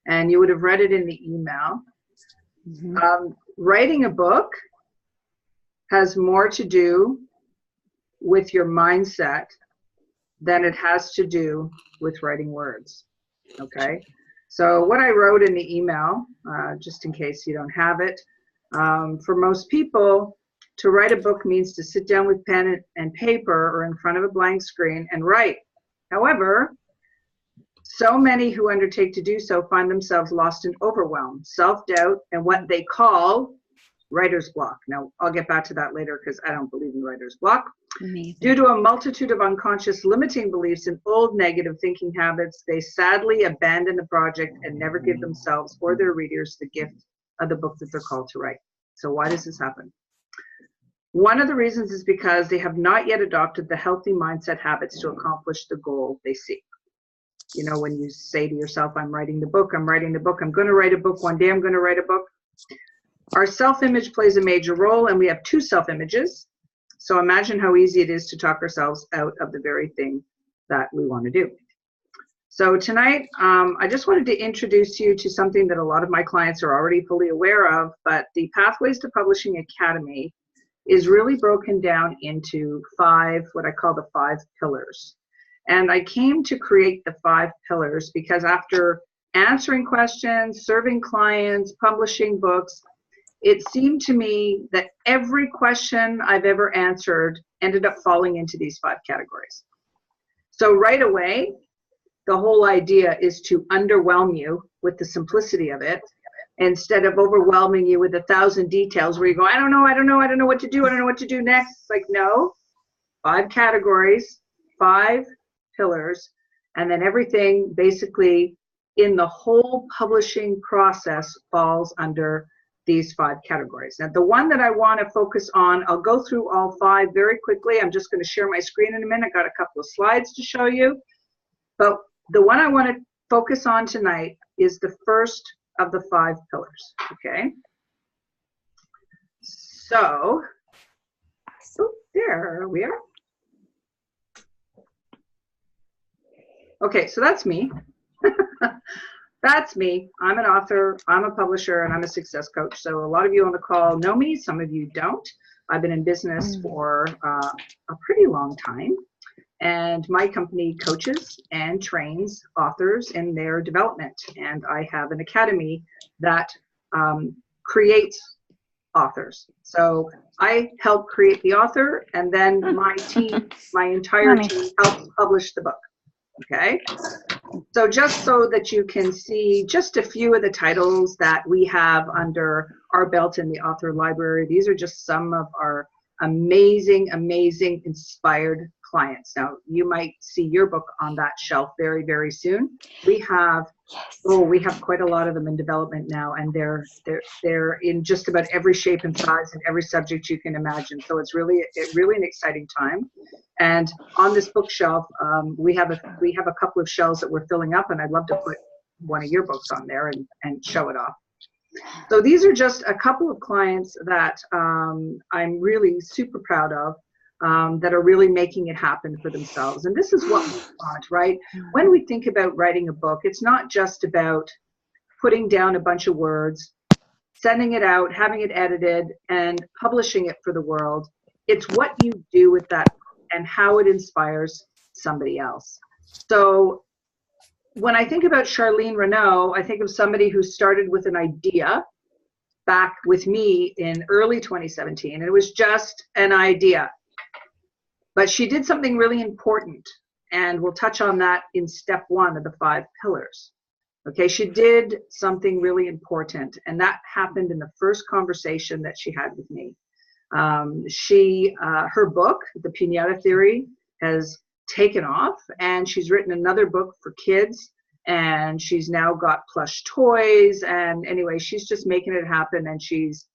and you would have read it in the email. Writing a book has more to do with your mindset than it has to do with writing words. Okay, so what I wrote in the email, just in case you don't have it, for most people, to write a book means to sit down with pen and paper or in front of a blank screen and write. However, so many who undertake to do so find themselves lost in overwhelm, self-doubt, and what they call writer's block. Now, I'll get back to that later because I don't believe in writer's block. Due to a multitude of unconscious limiting beliefs and old negative thinking habits, they sadly abandon the project and never give themselves or their readers the gift of the book that they're called to write. So why does this happen? One of the reasons is because they have not yet adopted the healthy mindset habits to accomplish the goal they seek. You know, when you say to yourself, I'm writing the book, I'm writing the book, I'm going to write a book, one day I'm going to write a book. Our self-image plays a major role, and we have two self-images. So imagine how easy it is to talk ourselves out of the very thing that we want to do. So tonight, I just wanted to introduce you to something that a lot of my clients are already fully aware of, but the Pathways to Publishing Academy is really broken down into what I call the 5 pillars. And I came to create the 5 pillars because after answering questions, serving clients, publishing books, it seemed to me that every question I've ever answered ended up falling into these 5 categories. So right away, the whole idea is to underwhelm you with the simplicity of it, instead of overwhelming you with 1,000 details where you go, I don't know what to do, I don't know what to do next. It's like, no, 5 categories, 5 pillars, and then everything basically in the whole publishing process falls under these 5 categories. Now, the one that I want to focus on, I'll go through all 5 very quickly. I'm just going to share my screen in a minute. I got a couple of slides to show you. But the one I want to focus on tonight is the first of the 5 pillars, okay? So there we are. Okay, so that's me. That's me. I'm an author, I'm a publisher, and I'm a success coach. So a lot of you on the call know me, some of you don't. I've been in business for a pretty long time. And my company coaches and trains authors in their development. And I have an academy that creates authors. So I help create the author, and then my team, my entire team helps publish the book. Okay? So just so that you can see just a few of the titles that we have under our belt in the author library, these are just some of our amazing, amazing, inspired clients. Now, you might see your book on that shelf very, very soon. We have, we have quite a lot of them in development now, and they're in just about every shape and size and every subject you can imagine. So it's really an exciting time. And on this bookshelf, we have a couple of shelves that we're filling up, and I'd love to put one of your books on there and show it off. So these are just a couple of clients that I'm really super proud of, that are really making it happen for themselves. And this is what we want, right? When we think about writing a book, it's not just about putting down a bunch of words, sending it out, having it edited, and publishing it for the world. It's what you do with that and how it inspires somebody else. So when I think about Charlene Renaud, I think of somebody who started with an idea back with me in early 2017. And it was just an idea. But she did something really important, and we'll touch on that in step 1 of the 5 pillars. Okay, she did something really important, and that happened in the first conversation that she had with me. Her book, The Piñata Theory, has taken off, and she's written another book for kids, and she's now got plush toys, and anyway, she's just making it happen, and she's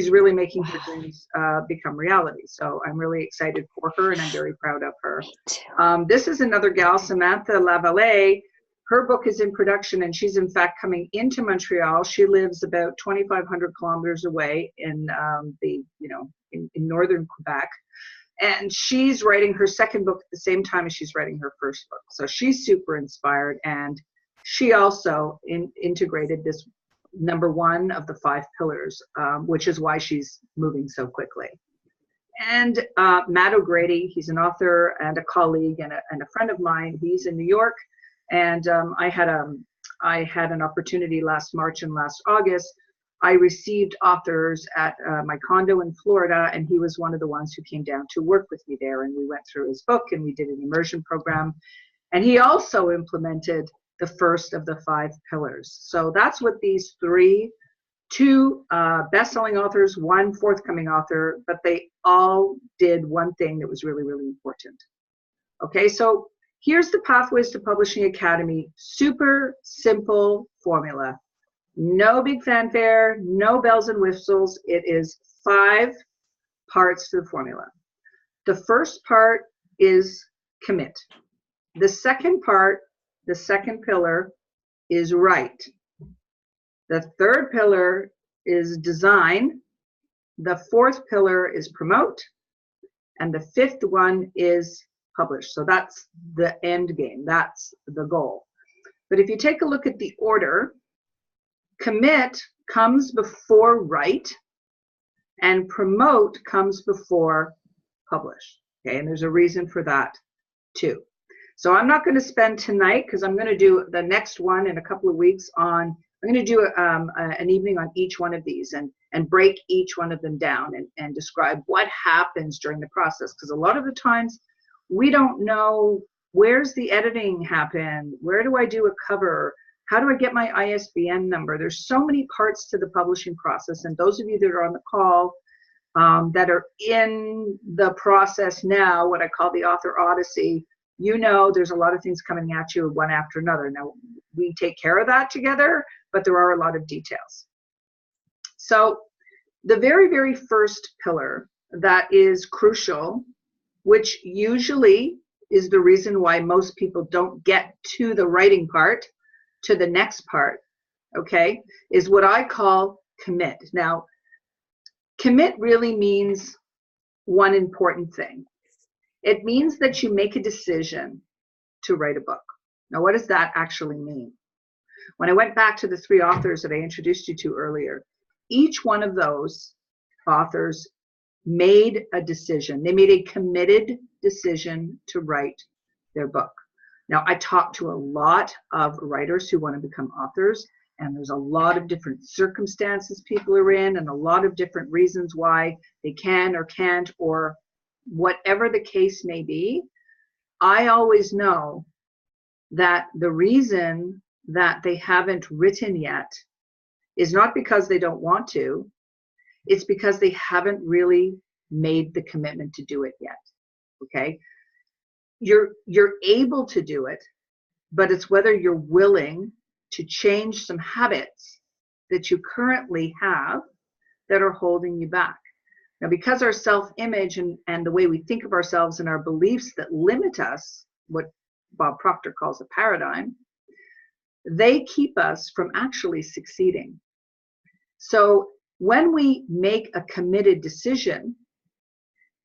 really making her dreams become reality. So I'm really excited for her, and I'm very proud of her. This is another gal, Samantha Lavallee. Her book is in production, and she's in fact coming into Montreal. She lives about 2,500 kilometers away in in northern Quebec. And she's writing her second book at the same time as she's writing her first book. So she's super inspired, and she also integrated this number one of the 5 pillars, which is why she's moving so quickly. And Matt O'Grady, he's an author and a colleague and a friend of mine. He's in New York, and I had an opportunity last March and last August. I received authors at my condo in Florida, and he was one of the ones who came down to work with me there. And we went through his book, and we did an immersion program. And he also implemented the first of the 5 pillars. So that's what these 2 best-selling authors, 1 forthcoming author, but they all did one thing that was really, really important. Okay, so here's the Pathways to Publishing Academy, super simple formula. No big fanfare, no bells and whistles. It is 5 parts to the formula. The first part is commit. The second part, the second pillar, is write. The third pillar is design. The fourth pillar is promote. And the 5th one is publish. So that's the end game. That's the goal. But if you take a look at the order, commit comes before write, and promote comes before publish. Okay, and there's a reason for that too. So I'm not going to spend tonight, because I'm going to do the next one in a couple of weeks on, I'm going to do an evening on each one of these and break each one of them down and describe what happens during the process. Because a lot of the times we don't know, where's the editing happen? Where do I do a cover? How do I get my ISBN number? There's so many parts to the publishing process. And those of you that are on the call that are in the process now, what I call the author odyssey, you know there's a lot of things coming at you one after another. Now, we take care of that together, but there are a lot of details. So the very, very first pillar that is crucial, which usually is the reason why most people don't get to the writing part, to the next part, okay, is what I call commit. Now, commit really means one important thing. It means that you make a decision to write a book. Now, what does that actually mean? When I went back to the 3 authors that I introduced you to earlier, each one of those authors made a decision. They made a committed decision to write their book. Now, I talk to a lot of writers who want to become authors, and there's a lot of different circumstances people are in and a lot of different reasons why they can or can't, or whatever the case may be. I always know that the reason that they haven't written yet is not because they don't want to, it's because they haven't really made the commitment to do it yet, okay? You're able to do it, but it's whether you're willing to change some habits that you currently have that are holding you back. Now, because our self-image and the way we think of ourselves and our beliefs that limit us, what Bob Proctor calls a paradigm, they keep us from actually succeeding. So when we make a committed decision,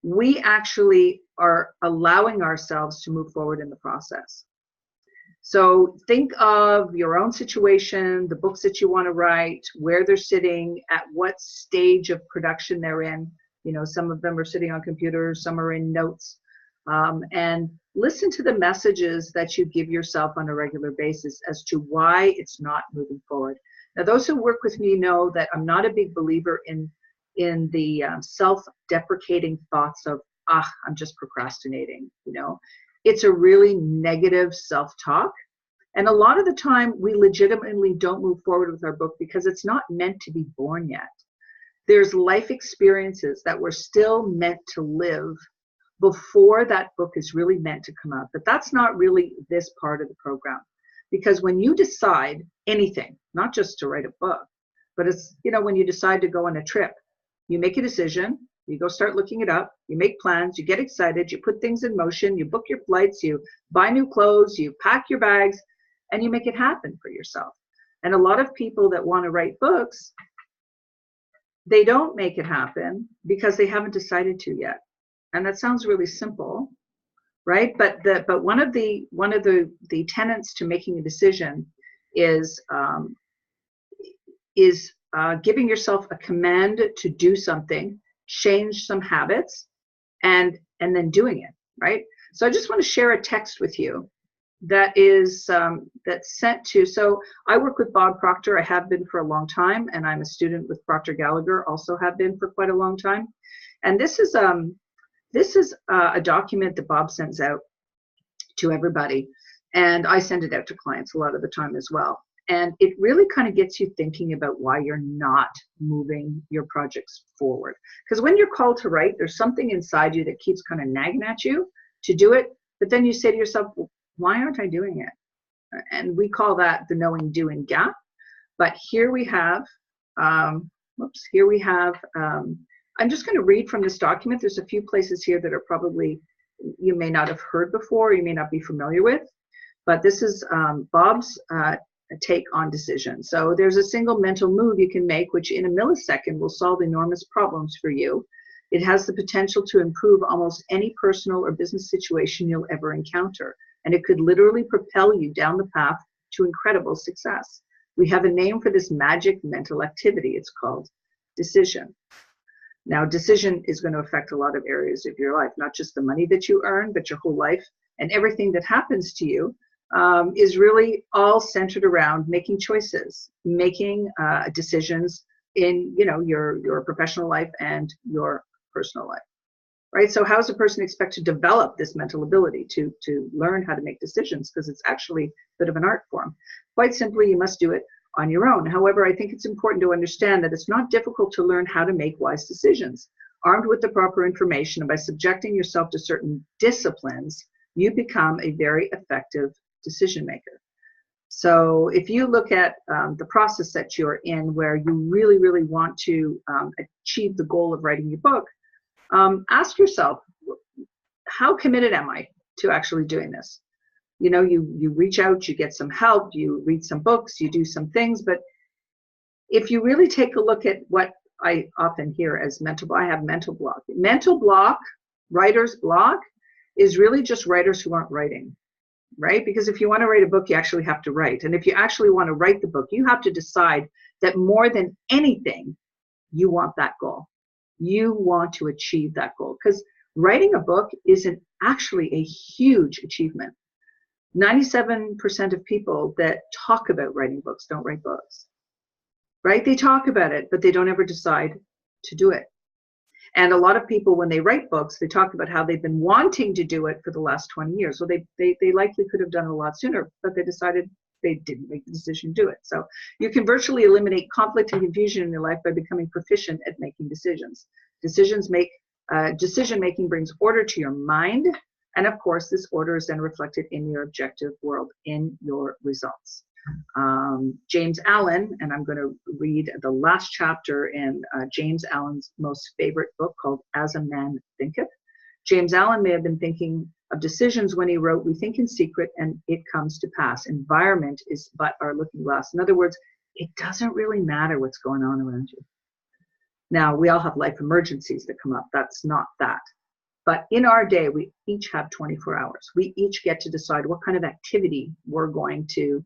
we actually are allowing ourselves to move forward in the process. So think of your own situation, the books that you want to write, where they're sitting, at what stage of production they're in. You know, some of them are sitting on computers, some are in notes. And listen to the messages that you give yourself on a regular basis as to why it's not moving forward. Now, those who work with me know that I'm not a big believer in the self-deprecating thoughts of, I'm just procrastinating, you know. It's a really negative self-talk. And a lot of the time, we legitimately don't move forward with our book because it's not meant to be born yet. There's life experiences that we're still meant to live before that book is really meant to come out. But that's not really this part of the program. Because when you decide anything, not just to write a book, but it's, you know, when you decide to go on a trip, you make a decision, you go start looking it up, you make plans, you get excited, you put things in motion, you book your flights, you buy new clothes, you pack your bags, and you make it happen for yourself. And a lot of people that want to write books, they don't make it happen because they haven't decided to yet. And that sounds really simple, right? But one of the tenets to making a decision is giving yourself a command to do something, change some habits, and then doing it, right? So I just want to share a text with you that is that's sent to, so I work with Bob Proctor. I have been for a long time, and I'm a student with Proctor Gallagher, also have been for quite a long time. And this is a document that Bob sends out to everybody, and I send it out to clients a lot of the time as well. And it really kind of gets you thinking about why you're not moving your projects forward. Because when you're called to write, there's something inside you that keeps kind of nagging at you to do it, but then you say to yourself, well, why aren't I doing it? And we call that the knowing doing gap. But here we have, I'm just going to read from this document. There's a few places here that are probably you may not have heard before, you may not be familiar with, but this is Bob's take on decision. So there's a single mental move you can make, which in a millisecond will solve enormous problems for you. It has the potential to improve almost any personal or business situation you'll ever encounter, and it could literally propel you down the path to incredible success. We have a name for this magic mental activity. It's called decision. Now, decision is going to affect a lot of areas of your life, not just the money that you earn, but your whole life, and everything that happens to you is really all centered around making choices, making decisions in your professional life and your personal life, right? So how does a person expect to develop this mental ability to learn how to make decisions? Because it's actually a bit of an art form. Quite simply, you must do it on your own. However, I think it's important to understand that it's not difficult to learn how to make wise decisions. Armed with the proper information and by subjecting yourself to certain disciplines, you become a very effective decision maker. So if you look at the process that you're in, where you really, really want to achieve the goal of writing your book, ask yourself, how committed am I to actually doing this? You know, you reach out, you get some help, you read some books, you do some things, but if you really take a look at what I often hear as I have mental block. Mental block, writer's block, is really just writers who aren't writing, right? Because if you want to write a book, you actually have to write. And if you actually want to write the book, you have to decide that more than anything, you want that goal. You want to achieve that goal. Because writing a book isn't actually a huge achievement. 97% of people that talk about writing books don't write books, right? They talk about it, but they don't ever decide to do it. And a lot of people, when they write books, they talk about how they've been wanting to do it for the last 20 years. Well, they likely could have done it a lot sooner, but they decided they didn't make the decision to do it. So you can virtually eliminate conflict and confusion in your life by becoming proficient at making decisions. Decision making brings order to your mind. And of course, this order is then reflected in your objective world, in your results. James Allen, and I'm going to read the last chapter in James Allen's most favorite book called As a Man Thinketh. James Allen may have been thinking of decisions when he wrote, "We think in secret and it comes to pass. Environment is but our looking glass." In other words, it doesn't really matter what's going on around you. Now, we all have life emergencies that come up. That's not that. But in our day, we each have 24 hours. We each get to decide what kind of activity we're going to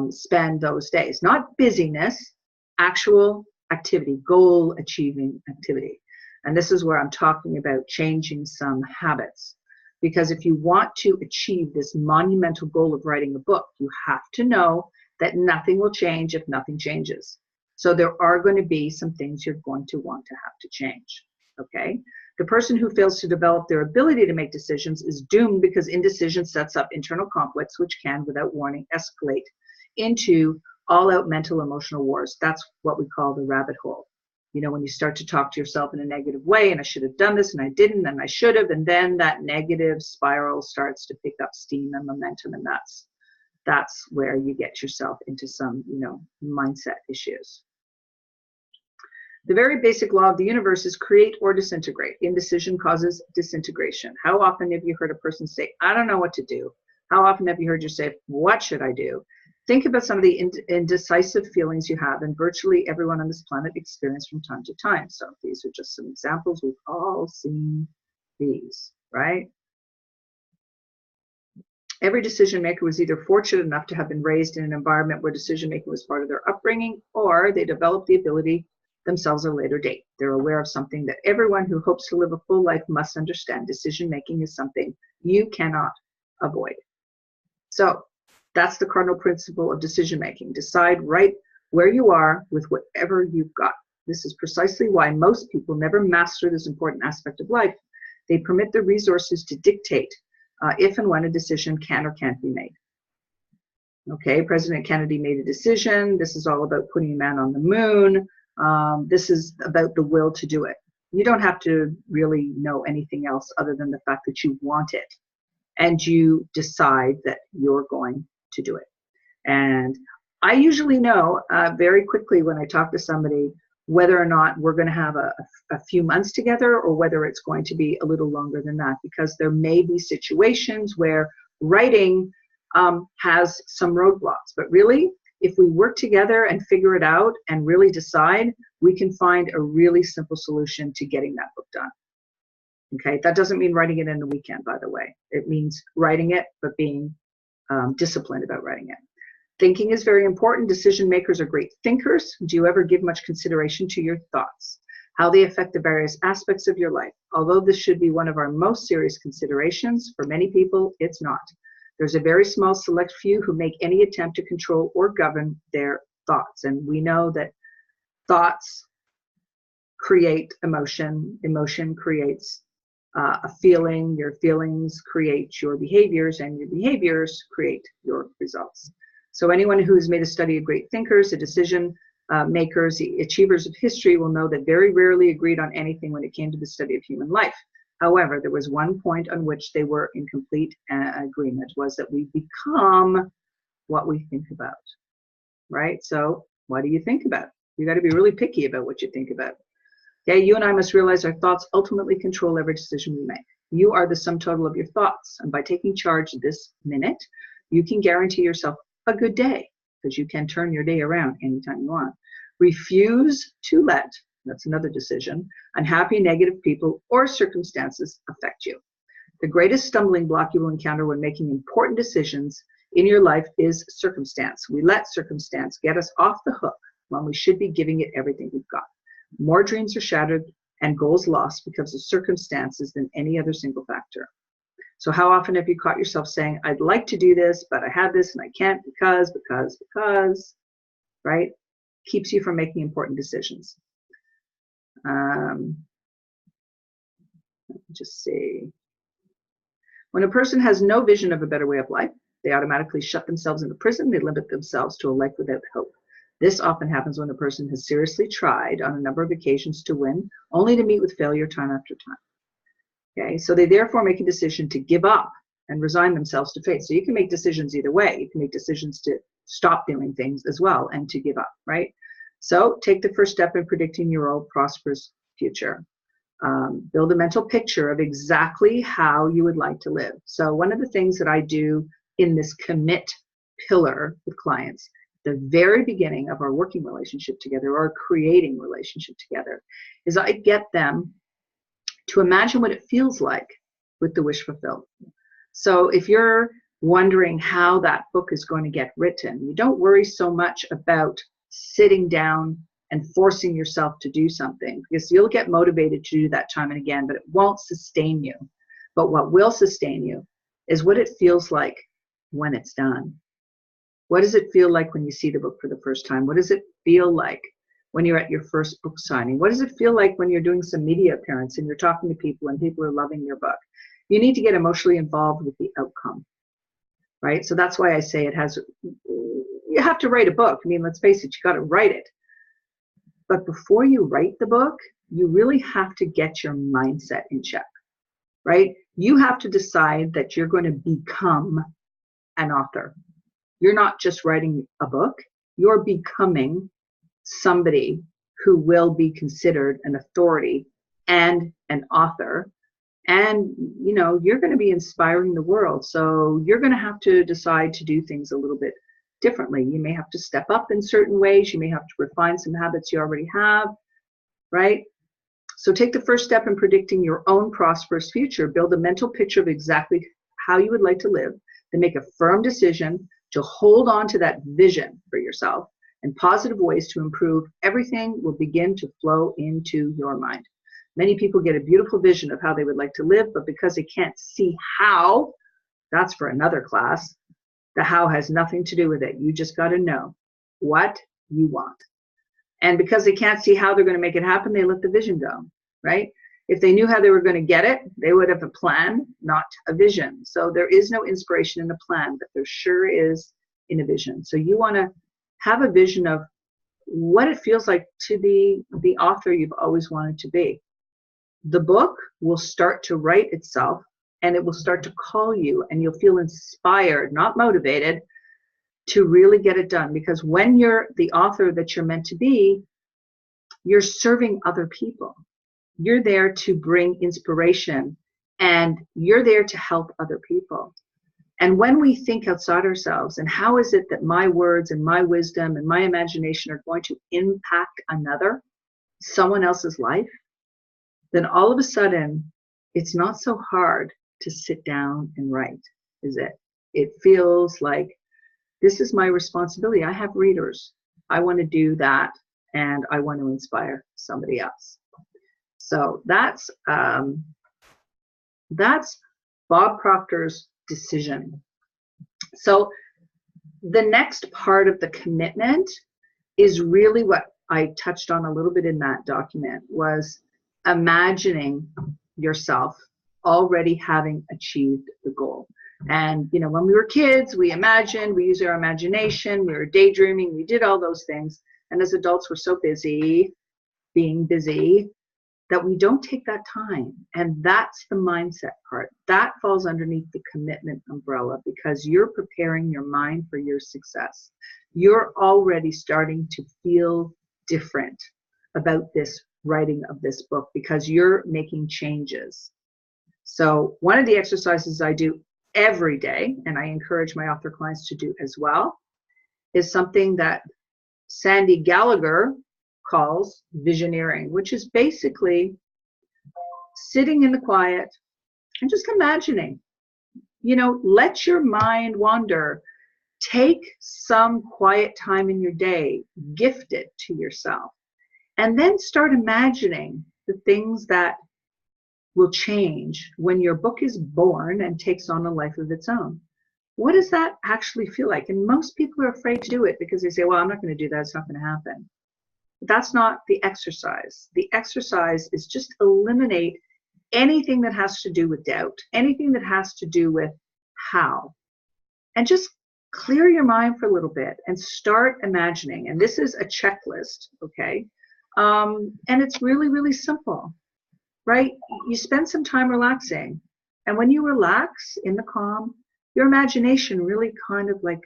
spend those days. Not busyness, actual activity, goal achieving activity. And this is where I'm talking about changing some habits. Because if you want to achieve this monumental goal of writing a book, you have to know that nothing will change if nothing changes. So there are going to be some things you're going to want to have to change, okay? The person who fails to develop their ability to make decisions is doomed, because indecision sets up internal conflicts which can, without warning, escalate into all-out mental emotional wars. That's what we call the rabbit hole. You know, when you start to talk to yourself in a negative way, and I should have done this and I didn't, and I should have, and then that negative spiral starts to pick up steam and momentum, and that's where you get yourself into some, mindset issues. The very basic law of the universe is create or disintegrate. Indecision causes disintegration. How often have you heard a person say, "I don't know what to do"? How often have you heard you say, "What should I do"? Think about some of the indecisive feelings you have, and virtually everyone on this planet experiences from time to time. So these are just some examples. We've all seen these, right? Every decision maker was either fortunate enough to have been raised in an environment where decision making was part of their upbringing, or they developed the ability themselves at a later date. They're aware of something that everyone who hopes to live a full life must understand. Decision making is something you cannot avoid. So that's the cardinal principle of decision making. Decide right where you are with whatever you've got. This is precisely why most people never master this important aspect of life. They permit the resources to dictate if and when a decision can or can't be made. Okay, President Kennedy made a decision. This is all about putting a man on the moon. This is about the will to do it. You don't have to really know anything else other than the fact that you want it and you decide that you're going to do it. And I usually know very quickly when I talk to somebody whether or not we're going to have a few months together or whether it's going to be a little longer than that, because there may be situations where writing has some roadblocks. But really, if we work together and figure it out and really decide, we can find a really simple solution to getting that book done. Okay, that doesn't mean writing it in a weekend, by the way. It means writing it, but being disciplined about writing it. Thinking is very important. Decision makers are great thinkers. Do you ever give much consideration to your thoughts, how they affect the various aspects of your life? Although this should be one of our most serious considerations, for many people, it's not. There's a very small select few who make any attempt to control or govern their thoughts. And we know that thoughts create emotion. Emotion creates a feeling. Your feelings create your behaviors, and your behaviors create your results. So anyone who's made a study of great thinkers, the decision makers, the achievers of history will know that very rarely agreed on anything when it came to the study of human life. However, there was one point on which they were in complete agreement, was that we become what we think about, right? So what do you think about? You got to be really picky about what you think about. Okay, you and I must realize our thoughts ultimately control every decision we make. You are the sum total of your thoughts, and by taking charge this minute, you can guarantee yourself a good day, because you can turn your day around anytime you want. Refuse to let, that's another decision, unhappy, negative people or circumstances affect you. The greatest stumbling block you will encounter when making important decisions in your life is circumstance. We let circumstance get us off the hook when we should be giving it everything we've got. More dreams are shattered and goals lost because of circumstances than any other single factor. So how often have you caught yourself saying, I'd like to do this, but I have this and I can't because, right? Keeps you from making important decisions. Just see. When a person has no vision of a better way of life, they automatically shut themselves into prison. They limit themselves to a life without hope. This often happens when a person has seriously tried on a number of occasions to win, only to meet with failure time after time. Okay, so they therefore make a decision to give up and resign themselves to fate. So you can make decisions either way. You can make decisions to stop doing things as well and to give up, right? So take the first step in predicting your own prosperous future. Build a mental picture of exactly how you would like to live. So one of the things that I do in this commit pillar with clients, the very beginning of our working relationship together or creating relationship together, is I get them to imagine what it feels like with the wish fulfilled. So if you're wondering how that book is going to get written, you don't worry so much about sitting down and forcing yourself to do something, because you'll get motivated to do that time and again, but it won't sustain you. But what will sustain you is what it feels like when it's done. What does it feel like when you see the book for the first time? What does it feel like when you're at your first book signing? What does it feel like when you're doing some media appearance and you're talking to people and people are loving your book? You need to get emotionally involved with the outcome, right? So that's why I say you have to write a book. I mean, let's face it, you got to write it. But before you write the book, you really have to get your mindset in check, right? You have to decide that you're going to become an author. You're not just writing a book, you're becoming somebody who will be considered an authority and an author. And, you know, you're going to be inspiring the world. So you're going to have to decide to do things a little bit differently. You may have to step up in certain ways. You may have to refine some habits you already have, right? So take the first step in predicting your own prosperous future. Build a mental picture of exactly how you would like to live. then make a firm decision to hold on to that vision for yourself, and positive ways to improve, everything will begin to flow into your mind. Many people get a beautiful vision of how they would like to live, but because they can't see how, that's for another class. The how has nothing to do with it. You just got to know what you want. And because they can't see how they're going to make it happen, they let the vision go, right? If they knew how they were going to get it, they would have a plan, not a vision. So there is no inspiration in a plan, but there sure is in a vision. So you want to have a vision of what it feels like to be the author you've always wanted to be. The book will start to write itself, and it will start to call you, and you'll feel inspired, not motivated, to really get it done. Because when you're the author that you're meant to be, you're serving other people. You're there to bring inspiration, and you're there to help other people. And when we think outside ourselves, and how is it that my words and my wisdom and my imagination are going to impact someone else's life, then all of a sudden, it's not so hard to sit down and write, is it? It feels like, this is my responsibility. I have readers. I want to do that, and I want to inspire somebody else. So that's Bob Proctor's decision. So the next part of the commitment is really what I touched on a little bit in that document, was imagining yourself already having achieved the goal. And, you know, when we were kids, we imagined, we used our imagination, we were daydreaming, we did all those things. And as adults, we're so busy, being busy, that we don't take that time. And that's the mindset part. That falls underneath the commitment umbrella, because you're preparing your mind for your success. You're already starting to feel different about this writing of this book, because you're making changes. So one of the exercises I do every day, and I encourage my author clients to do as well, is something that Sandy Gallagher calls visioneering, which is basically sitting in the quiet and just imagining. You know, let your mind wander. Take some quiet time in your day, gift it to yourself, and then start imagining the things that will change when your book is born and takes on a life of its own. What does that actually feel like? And most people are afraid to do it because they say, well, I'm not going to do that. It's not going to happen. But that's not the exercise. The exercise is just eliminate anything that has to do with doubt, anything that has to do with how, and just clear your mind for a little bit and start imagining. And this is a checklist, okay? And it's really, really simple. Right? You spend some time relaxing. And when you relax in the calm, your imagination really kind of like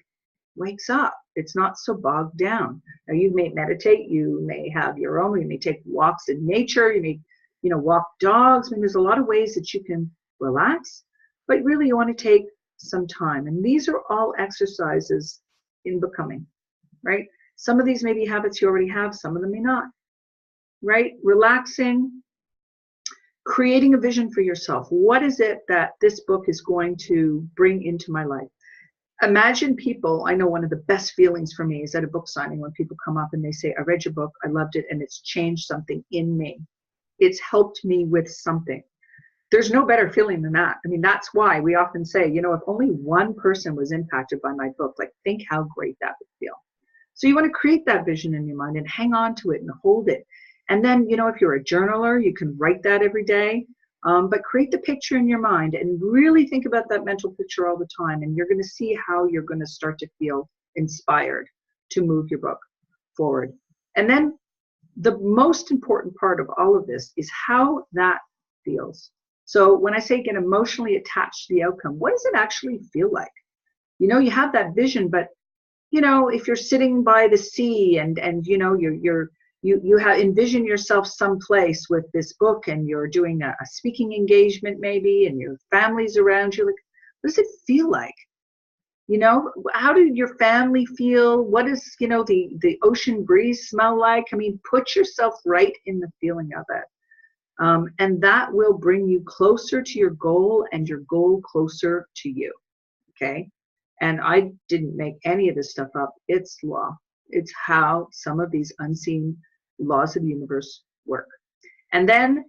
wakes up. It's not so bogged down. Now, you may meditate, you may have your own, you may take walks in nature, you may, you know, walk dogs. I mean, there's a lot of ways that you can relax, but really you want to take some time. And these are all exercises in becoming, right? Some of these may be habits you already have, some of them may not, right? Relaxing, creating a vision for yourself. What is it that this book is going to bring into my life? Imagine people, I know one of the best feelings for me is at a book signing when people come up and they say, I read your book, I loved it, and it's changed something in me. It's helped me with something. There's no better feeling than that. I mean, that's why we often say, you know, if only one person was impacted by my book, like, think how great that would feel. So you want to create that vision in your mind and hang on to it and hold it. And then, you know, if you're a journaler, you can write that every day, but create the picture in your mind and really think about that mental picture all the time. And you're going to see how you're going to start to feel inspired to move your book forward. And then the most important part of all of this is how that feels. So when I say get emotionally attached to the outcome, what does it actually feel like? You know, you have that vision, but, you know, if you're sitting by the sea and you know, you have envision yourself someplace with this book and you're doing a speaking engagement maybe and your family's around you, like, what does it feel like? You know, how did your family feel? What does, you know, the ocean breeze smell like? I mean, put yourself right in the feeling of it. And that will bring you closer to your goal and your goal closer to you, okay? And I didn't make any of this stuff up. It's law. It's how some of these unseen laws of the universe work. And then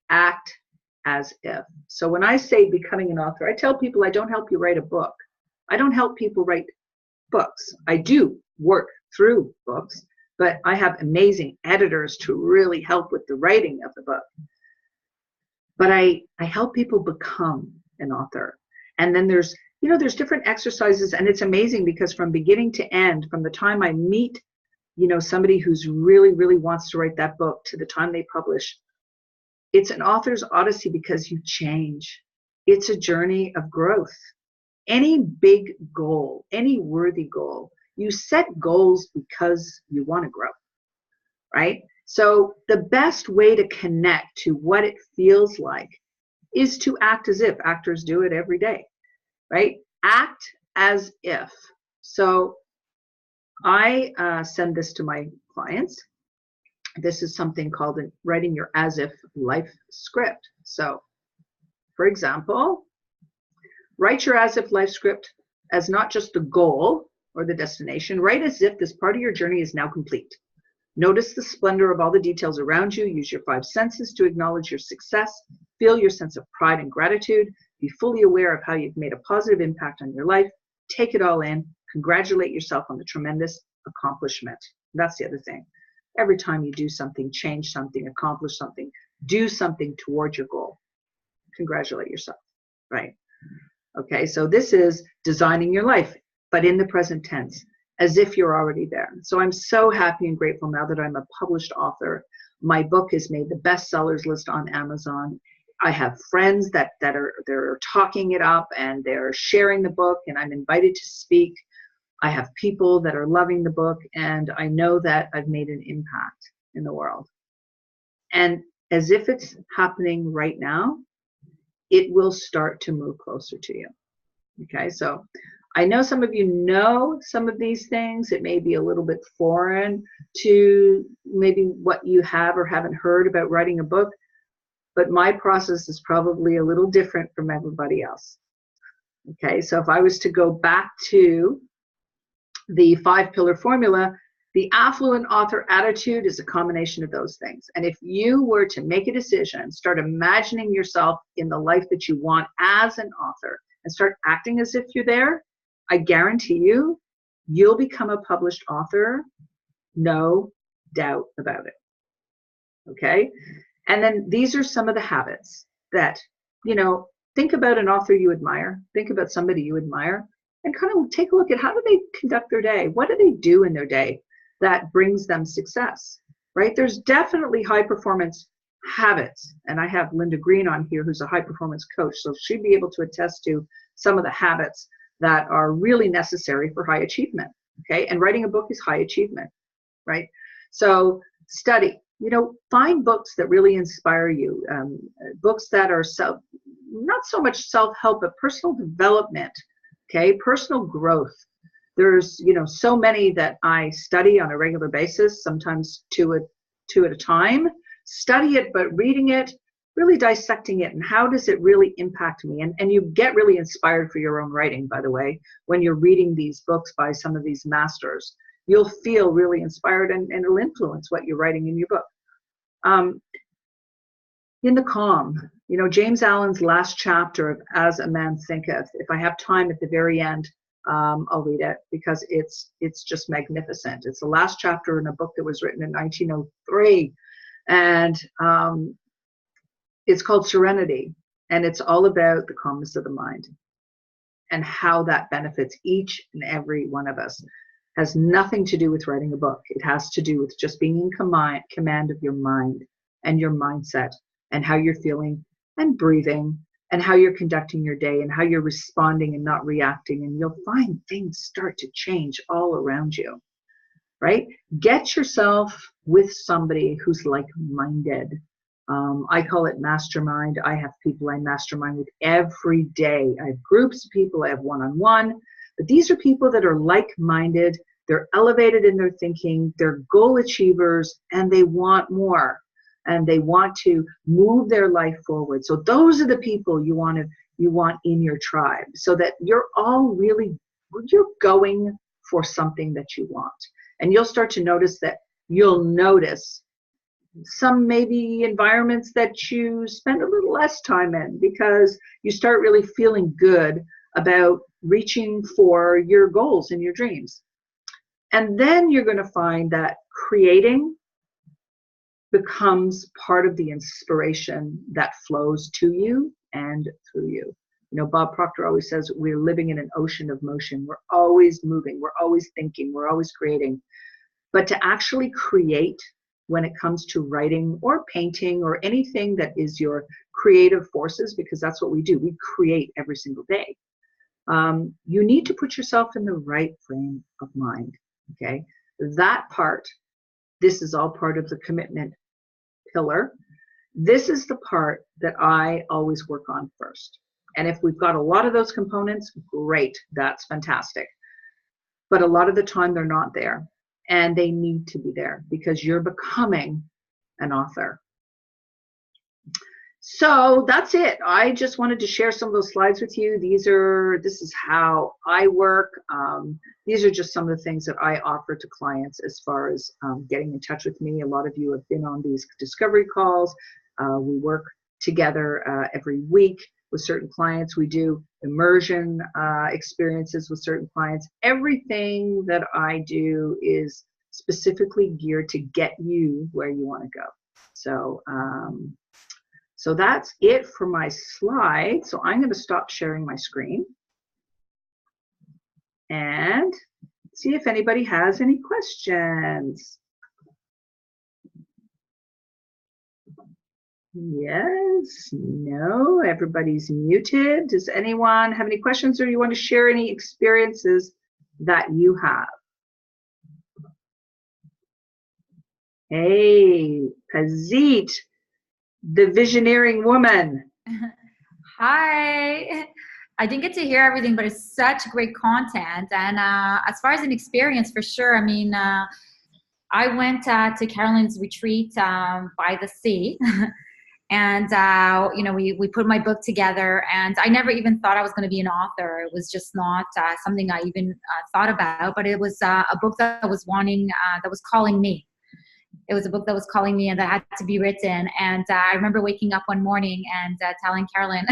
act as if. So when I say becoming an author, I tell people I don't help you write a book. I don't help people write books. I do work through books, but I have amazing editors to really help with the writing of the book. But I help people become an author. And then there's different exercises, and it's amazing because from beginning to end, from the time I meet, somebody who's really, really wants to write that book to the time they publish, it's an author's odyssey because you change. It's a journey of growth. Any big goal, any worthy goal, you set goals because you want to grow, right? So the best way to connect to what it feels like is to act as if. Actors do it every day, right? Act as if. So I send this to my clients. This is something called writing your as if life script. So, for example, write your as if life script as not just the goal or the destination. Write as if this part of your journey is now complete. Notice the splendor of all the details around you. Use your 5 senses to acknowledge your success. Feel your sense of pride and gratitude. Be fully aware of how you've made a positive impact on your life. Take it all in. Congratulate yourself on the tremendous accomplishment. That's the other thing. Every time you do something, change something, accomplish something, do something toward your goal, congratulate yourself, right? Okay, so this is designing your life, but in the present tense, as if you're already there. So I'm so happy and grateful now that I'm a published author. My book has made the bestsellers list on Amazon. I have friends that they're talking it up and they're sharing the book, and I'm invited to speak. I have people that are loving the book, and I know that I've made an impact in the world. And as if it's happening right now, it will start to move closer to you. Okay, so I know some of you know some of these things. It may be a little bit foreign to maybe what you have or haven't heard about writing a book, but my process is probably a little different from everybody else. Okay, so if I was to go back to the 5-pillar formula, the affluent author attitude is a combination of those things. And if you were to make a decision, start imagining yourself in the life that you want as an author and start acting as if you're there, I guarantee you, you'll become a published author, no doubt about it. Okay? And then these are some of the habits that, think about an author you admire, think about somebody you admire, and kind of take a look at how do they conduct their day? What do they do in their day that brings them success, right? There's definitely high performance habits. And I have Linda Green on here, who's a high performance coach. So she'd be able to attest to some of the habits that are really necessary for high achievement, okay? And writing a book is high achievement, right? So study, find books that really inspire you, books that are not so much self-help, but personal development, okay? Personal growth. There's, so many that I study on a regular basis, sometimes two at a time. Study it, but reading it, really dissecting it, and how does it really impact me? And you get really inspired for your own writing, by the way, when you're reading these books by some of these masters. You'll feel really inspired, and it'll influence what you're writing in your book. In the calm, James Allen's last chapter of As a Man Thinketh, if I have time at the very end, I'll read it because it's just magnificent. It's the last chapter in a book that was written in 1903, and it's called Serenity, and it's all about the calmness of the mind and how that benefits each and every one of us. It has nothing to do with writing a book. It has to do with just being in command of your mind and your mindset and how you're feeling and breathing and how you're conducting your day and how you're responding and not reacting, and you'll find things start to change all around you, right? Get yourself with somebody who's like-minded. I call it mastermind. I have people I mastermind with every day. I have groups of people, I have one-on-one, but these are people that are like-minded, they're elevated in their thinking, they're goal achievers, and they want more, and they want to move their life forward. So those are the people you want in your tribe, so that you're all really you're going for something that you want. And you'll start to notice that you'll notice some maybe environments that you spend a little less time in, because you start really feeling good about reaching for your goals and your dreams. And then you're going to find that creating becomes part of the inspiration that flows to you and through you. You know, Bob Proctor always says we're living in an ocean of motion. We're always moving, we're always thinking, we're always creating. But to actually create, when it comes to writing or painting or anything that is your creative forces, because that's what we do, we create every single day. You need to put yourself in the right frame of mind, okay? That part, this is all part of the commitment pillar. This is the part that I always work on first. And if we've got a lot of those components, great, that's fantastic. But a lot of the time they're not there. And they need to be there because you're becoming an author. So that's it. I just wanted to share some of those slides with you. This is how I work. These are just some of the things that I offer to clients as far as getting in touch with me. A lot of you have been on these discovery calls. We work together every week with certain clients. We do immersion experiences with certain clients. Everything that I do is specifically geared to get you where you want to go. So, so that's it for my slide. So I'm going to stop sharing my screen and see if anybody has any questions. Yes, no, everybody's muted. Does anyone have any questions, or you want to share any experiences that you have? Hey, Pazit, the visioneering woman. Hi. I didn't get to hear everything, but it's such great content. And as far as an experience, for sure, I mean, I went to Carolyn's retreat by the sea. And, you know, we put my book together, and I never even thought I was going to be an author. It was just not something I even thought about, but it was a book that was that was calling me. It was a book that was calling me and that had to be written. And I remember waking up one morning and telling Carolyn,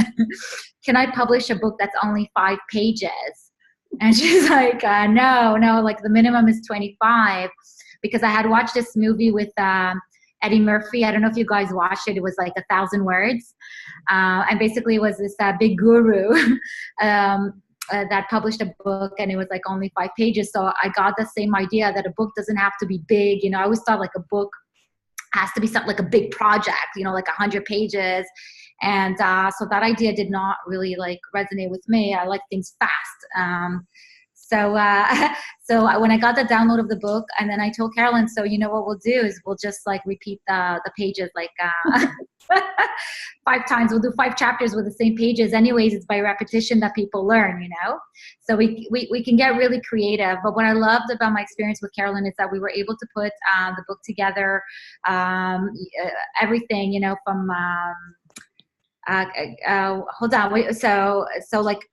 can I publish a book that's only 5 pages? And she's like, no, like the minimum is 25, because I had watched this movie with Eddie Murphy. I don't know if you guys watched it. It was like 1,000 words. And basically it was this big guru that published a book, and it was like only 5 pages. So I got the same idea that a book doesn't have to be big. You know, I always thought like a book has to be something like a big project, you know, like 100 pages. And so that idea did not really like resonate with me. I like things fast. So when I got the download of the book, and then I told Carolyn, so you know what we'll do is we'll just like repeat the pages like 5 times. We'll do 5 chapters with the same pages. Anyways, it's by repetition that people learn, you know? So we can get really creative. But what I loved about my experience with Carolyn is that we were able to put the book together, everything, you know, from hold on, wait, so like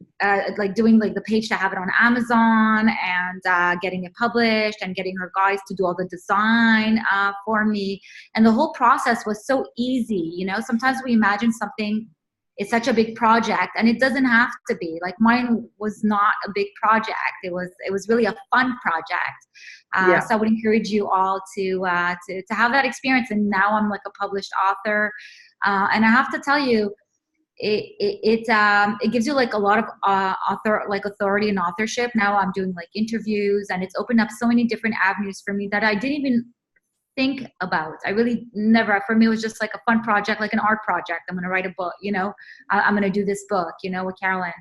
doing like the page to have it on Amazon, and getting it published, and getting her guys to do all the design for me. And the whole process was so easy. You know, sometimes we imagine something is such a big project, and it doesn't have to be. Like mine was not a big project. It was really a fun project. Yeah. So I would encourage you all to have that experience. And now I'm like a published author. And I have to tell you, it gives you like a lot of authority and authorship. Now I'm doing like interviews, and it's opened up so many different avenues for me that I didn't even think about. I really never, for me, it was just like a fun project, like an art project. I'm going to write a book, you know, I'm going to do this book, you know, with Carolyn.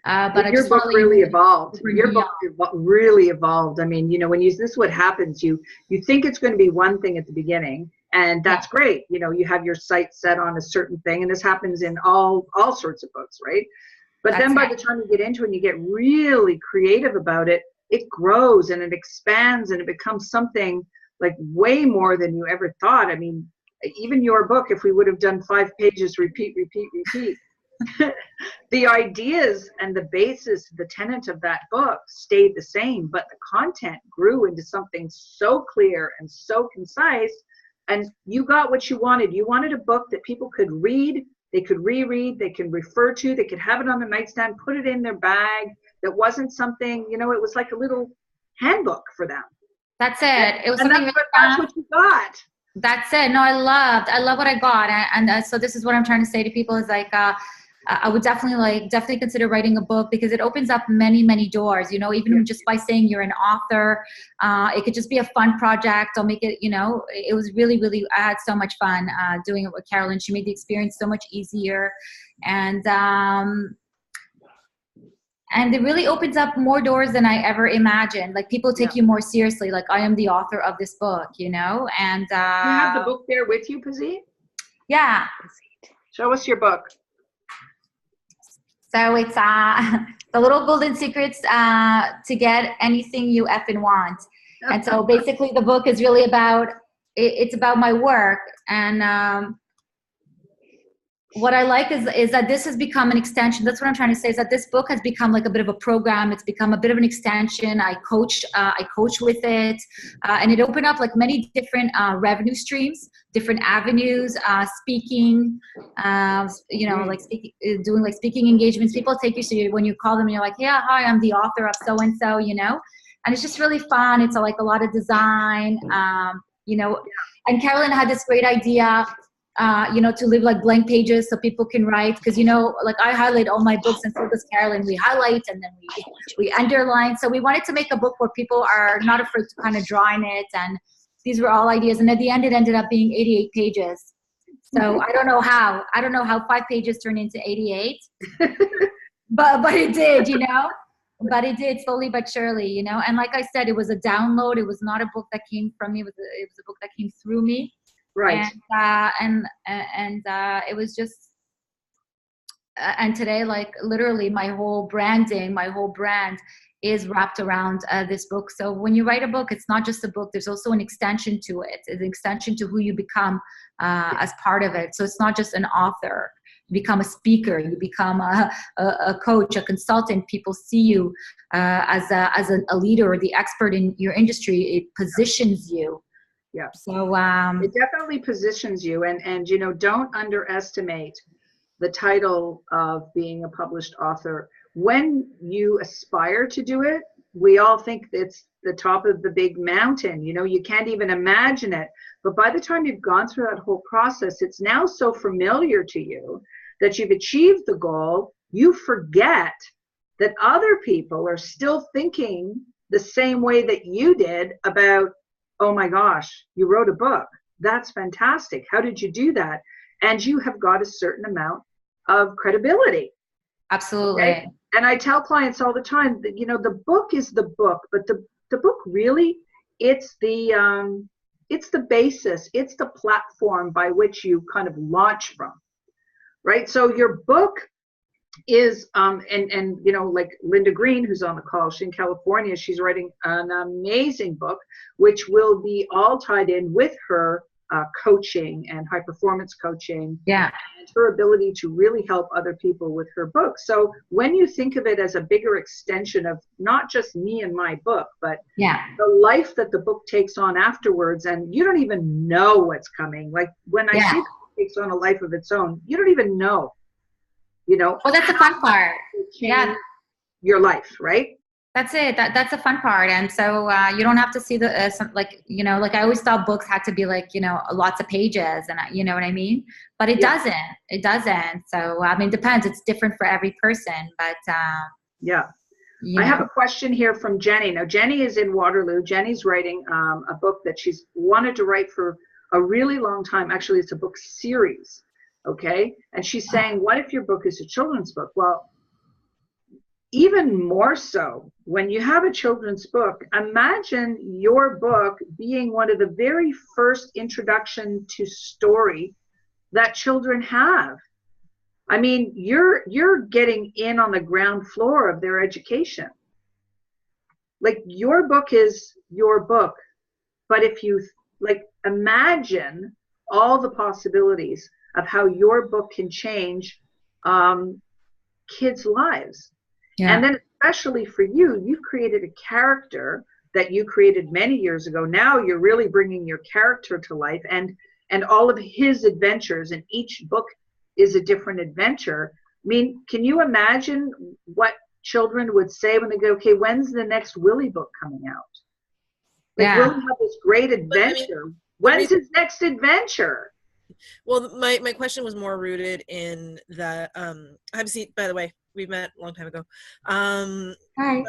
But your book really evolved. Your book really evolved. I mean, you know, when this is what happens, you think it's going to be one thing at the beginning, and that's great. You know, you have your sight set on a certain thing, and this happens in all sorts of books, right? But then by the time you get into it and you get really creative about it, it grows and it expands and it becomes something like way more than you ever thought. I mean, even your book, if we would have done 5 pages, repeat, The ideas and the basis, the tenet of that book stayed the same, but the content grew into something so clear and so concise, and you got what you wanted. You wanted a book that people could read, they could reread, they could refer to, they could have it on their nightstand, put it in their bag. That wasn't something, you know, it was like a little handbook for them. That's it. It was And something that's what you got. That's it. No, I love what I got. And so this is what I'm trying to say to people is like, I would definitely consider writing a book, because it opens up many, many doors, you know, even just by saying you're an author. It could just be a fun project. I'll make it, you know, it was really, really, I had so much fun doing it with Carolyn. She made the experience so much easier. And it really opens up more doors than I ever imagined. Like, people take you more seriously. Like, I am the author of this book, you know? And you have the book there with you, Pazit? Yeah. Show us your book. So it's the little golden secrets to get anything you effing want. And so basically the book is really about, it's about my work. And what I like is that this has become an extension. That's what I'm trying to say, is that this book has become like a bit of a program. It's become a bit of an extension. I coach with it, and it opened up like many different revenue streams, different avenues, speaking, you know, like doing like speaking engagements. People take you, so when you call them, you're like, yeah, hi, I'm the author of so-and-so, you know, and it's just really fun. It's like a lot of design, you know, and Carolyn had this great idea, you know, to leave like blank pages so people can write, because, you know, like I highlight all my books, and so does Carolyn. We highlight and then we underline. So we wanted to make a book where people are not afraid to kind of draw in it, and these were all ideas. And at the end, it ended up being 88 pages. So I don't know how 5 pages turned into 88, but it did, you know. But it did, slowly but surely, you know. And like I said, it was a download. It was not a book that came from me. It was a book that came through me. Right. And it was just, and today, like literally my whole brand is wrapped around this book. So when you write a book, it's not just a book. There's also an extension to it. It's an extension to who you become as part of it. So it's not just an author. You become a speaker. You become a coach, a consultant. People see you as a leader or the expert in your industry. It positions you. Yeah. So it definitely positions you, and you know, don't underestimate the title of being a published author. When you aspire to do it, we all think it's the top of the big mountain. You know, you can't even imagine it. But by the time you've gone through that whole process, it's now so familiar to you that you've achieved the goal. You forget that other people are still thinking the same way that you did about, oh my gosh, you wrote a book. That's fantastic. How did you do that? And you have got a certain amount of credibility. Absolutely. Okay? And I tell clients all the time that, you know, the book is the book, but the book really, it's the basis, it's the platform by which you kind of launch from, right? So your book is and you know, like Linda Green, who's on the call, she's in California, she's writing an amazing book which will be all tied in with her coaching and high performance coaching, and her ability to really help other people with her book. So when you think of it as a bigger extension of not just me and my book, but the life that the book takes on afterwards, and you don't even know what's coming. Like when I see it takes on a life of its own, you don't even know. You know, well, that's the fun part. Yeah, your life, right? That's it. That's the fun part. And so you don't have to see the like, you know, like I always thought books had to be like, you know, lots of pages, and you know what I mean. But it doesn't. It doesn't. So I mean, it depends. It's different for every person. But I have a question here from Jenny. Now, Jenny is in Waterloo. Jenny's writing a book that she's wanted to write for a really long time. Actually, it's a book series. Okay. And she's saying, what if your book is a children's book? Well, even more so, when you have a children's book, imagine your book being one of the very first introduction to story that children have. I mean, you're getting in on the ground floor of their education. Like, your book is your book, but if you like imagine all the possibilities of how your book can change kids' lives. Yeah. And then especially for you, you've created a character that you created many years ago. Now you're really bringing your character to life, and all of his adventures, and each book is a different adventure. I mean, can you imagine what children would say when they go, okay, when's the next Willie book coming out? Like, Yeah. Willie had this great adventure. When's his next adventure? Well, my question was more rooted in the I've seen, by the way, we've met a long time ago. Hi.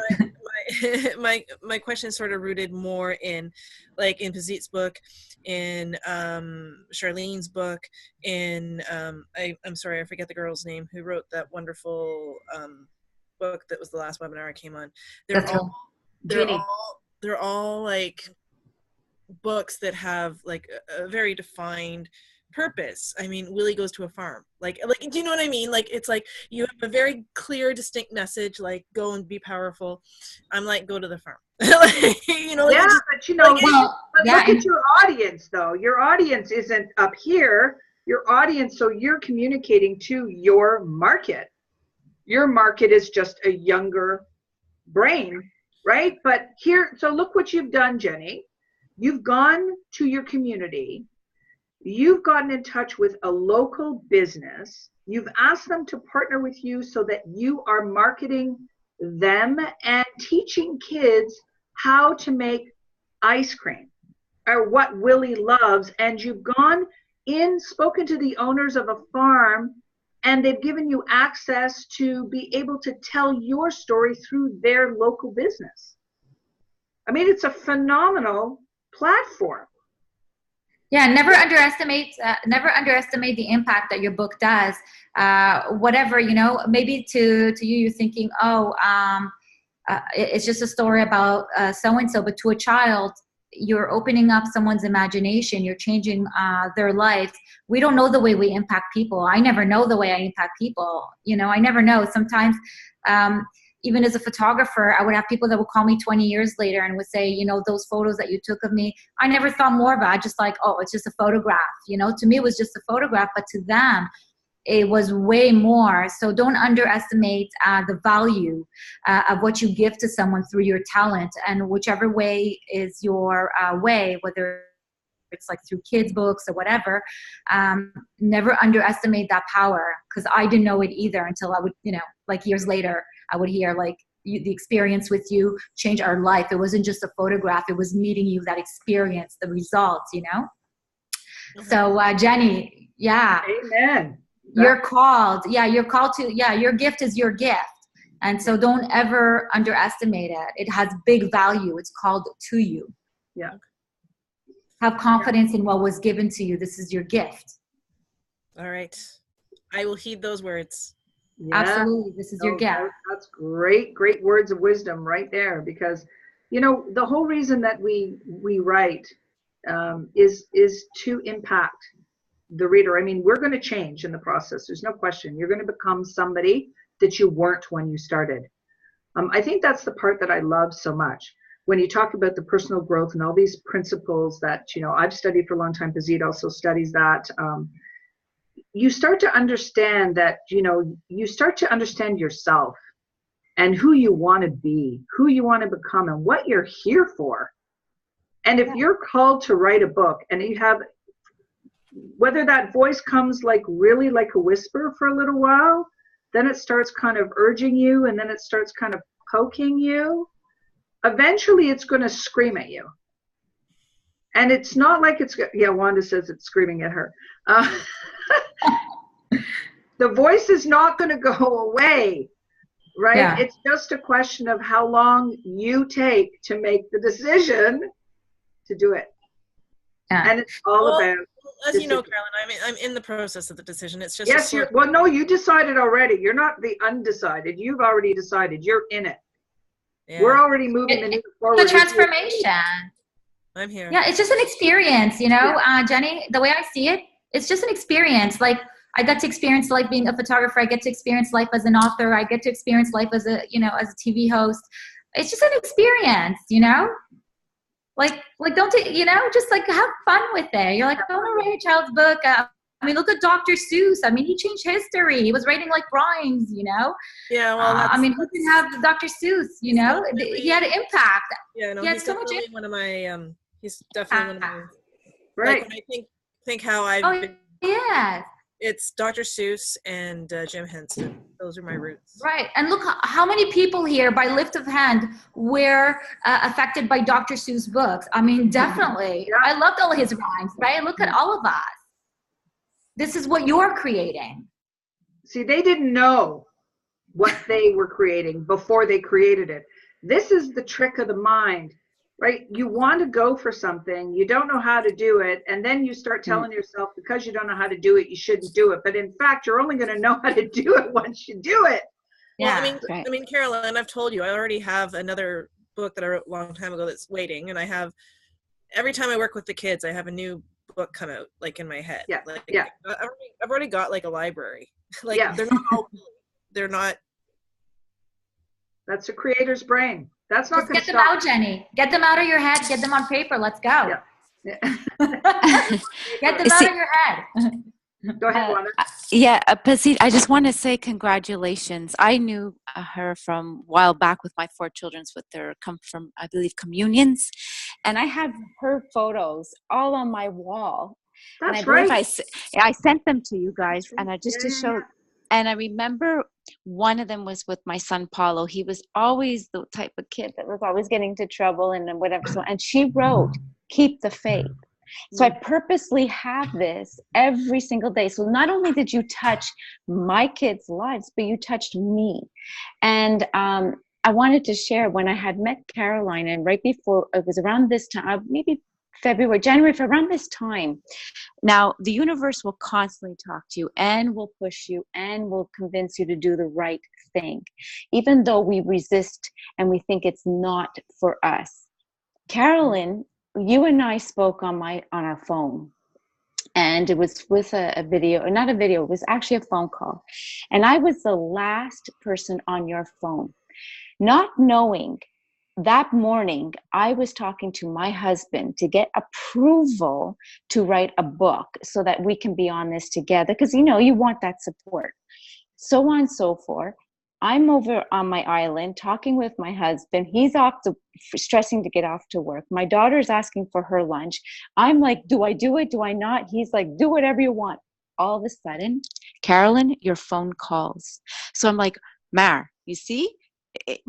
My question is sort of rooted more in, like, in Pazit's book, in Charlene's book, in I'm sorry, I forget the girl's name who wrote that wonderful book that was the last webinar I came on. They're all like books that have like a very defined purpose. I mean, Willie goes to a farm. Like, do you know what I mean? Like, it's like you have a very clear, distinct message, like, go and be powerful. I'm like, go to the farm. You know, like, yeah, but you know, like, but look at your audience, though. Your audience isn't up here. Your audience, so you're communicating to your market. Your market is just a younger brain, right? But here, so look what you've done, Jenny. You've gone to your community. You've gotten in touch with a local business. You've asked them to partner with you so that you are marketing them and teaching kids how to make ice cream, or what Willie loves. And you've gone in, spoken to the owners of a farm, and they've given you access to be able to tell your story through their local business. I mean, it's a phenomenal platform. Yeah, never underestimate the impact that your book does. Whatever, you know, maybe to you, you're thinking, oh, it's just a story about so-and-so, but to a child, you're opening up someone's imagination. You're changing their life. We don't know the way we impact people. I never know the way I impact people. You know, I never know. Sometimes, even as a photographer, I would have people that would call me 20 years later and would say, you know, those photos that you took of me, I never thought more about it. Just like, oh, it's just a photograph. You know, to me, it was just a photograph, but to them, it was way more. So don't underestimate the value of what you give to someone through your talent, and whichever way is your way, whether it's like through kids' books or whatever, never underestimate that power, because I didn't know it either until I would, you know, like years later, I would hear like the experience with you changed our life. It wasn't just a photograph. It was meeting you, that experience, the results, you know? Mm-hmm. So Jenny, yeah. Amen. You're called. Yeah, you're called to, yeah, your gift is your gift. And so don't ever underestimate it. It has big value. It's called to you. Yeah. Have confidence in what was given to you. This is your gift. All right. I will heed those words. Yeah. Absolutely. This is your gift. That's great, great words of wisdom right there, because, you know, the whole reason that we write is to impact the reader. I mean, we're going to change in the process. There's no question. You're going to become somebody that you weren't when you started. I think that's the part that I love so much. When you talk about the personal growth and all these principles that, you know, I've studied for a long time, Pazit also studies that, you start to understand that, you know, you start to understand yourself and who you want to be, who you want to become, and what you're here for. And if you're called to write a book, and you have, whether that voice comes like really like a whisper for a little while, then it starts kind of urging you, and then it starts kind of poking you. Eventually it's going to scream at you. And it's not like it's, yeah, Wanda says it's screaming at her. The voice is not going to go away, right? Yeah. It's just a question of how long you take to make the decision to do it. Yeah. And it's all about, as you know, Carolyn, I mean, I'm in the process of the decision. It's just, yes, well, no, you decided already. You're not the undecided. You've already decided. You're in it. Yeah. We're already moving the needle forward. The transformation. I'm here. Yeah, it's just an experience, you know, Jenny, the way I see it, it's just an experience. Like, I got to experience life being a photographer. I get to experience life as an author. I get to experience life as a, you know, as a TV host. It's just an experience, you know? Like don't take, you know, just like have fun with it. You're like, I want to write a child's book. I mean, look at Dr. Seuss. I mean, he changed history. He was writing like rhymes, you know. Yeah, well, I mean, who can have Dr. Seuss? You know, he had an impact. Yeah, no, he had he's so much definitely one of my. He's definitely one of my. Right. Like when I think how I've. Oh, been, yeah. It's Dr. Seuss and Jim Henson. Those are my roots. Right. And look how many people here, by lift of hand, were affected by Dr. Seuss books. I mean, definitely. Yeah. I loved all his rhymes, right? Look at all of us. This is what you're creating. See, they didn't know what they were creating before they created it. This is the trick of the mind, right? You want to go for something, you don't know how to do it, and then you start telling yourself because you don't know how to do it, you shouldn't do it. But in fact, you're only going to know how to do it once you do it. Well, Yeah. I mean, Carolyn, I've told you, I already have another book that I wrote a long time ago that's waiting, and I have every time I work with the kids, I have a new book come out like in my head. Yeah. Like, Yeah. I've already got like a library. Like Yeah. they're not all, they're not. That's a creator's brain. That's not Just going to get them stop. out, Jenny. Get them out of your head. Get them on paper. Let's go. Yeah. Get them out of your head. Go ahead, Wanda. Yeah, Pasit, I just want to say congratulations. I knew her from a while back with my 4 children with their come from, I believe, communions. And I have her photos all on my wall. That's and I believe right. I sent them to you guys, and I just Yeah, to show. yeah. And I remember one of them was with my son Paulo. He was always the type of kid that was always getting into trouble and whatever. So, and she wrote, "Keep the faith." So I purposely have this every single day. So not only did you touch my kids' lives, but you touched me. And I wanted to share when I had met Caroline, and right before, it was around this time, maybe February, January, for around this time. Now, the universe will constantly talk to you and will push you and will convince you to do the right thing, even though we resist and we think it's not for us. Carolyn, you and I spoke on our phone, and it was with a video, not a video, it was actually a phone call. And I was the last person on your phone, not knowing that morning I was talking to my husband to get approval to write a book so that we can be on this together, because you want that support, so on and so forth. I'm over on my island talking with my husband. He's stressing to get off to work. My daughter's asking for her lunch. I'm like, do I do it? Do I not? He's like, do whatever you want. All of a sudden, Carolyn, your phone calls. So I'm like, Mar, you see?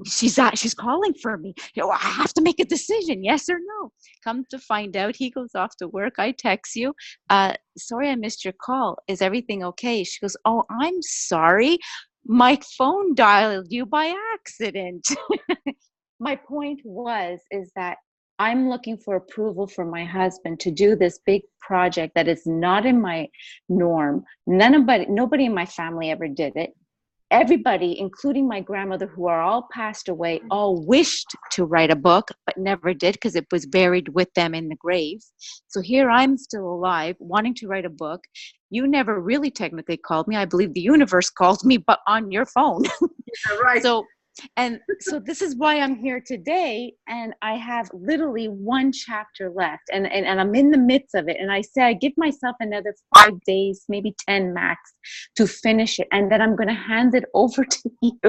She's calling for me. I have to make a decision, yes or no. Come to find out, he goes off to work. I text you, sorry I missed your call. Is everything okay? She goes, oh, I'm sorry. My phone dialed you by accident. My point is that I'm looking for approval from my husband to do this big project that is not in my norm. Nobody in my family ever did it. Everybody, including my grandmother, who are all passed away, all wished to write a book, but never did because it was buried with them in the grave. So here I'm still alive, wanting to write a book. You never really technically called me. I believe the universe called me, but on your phone. Yeah, right. So this is why I'm here today, and I have literally 1 chapter left, and I'm in the midst of it, and I say I give myself another 5 days, maybe 10 max, to finish it, and then I'm going to hand it over to you,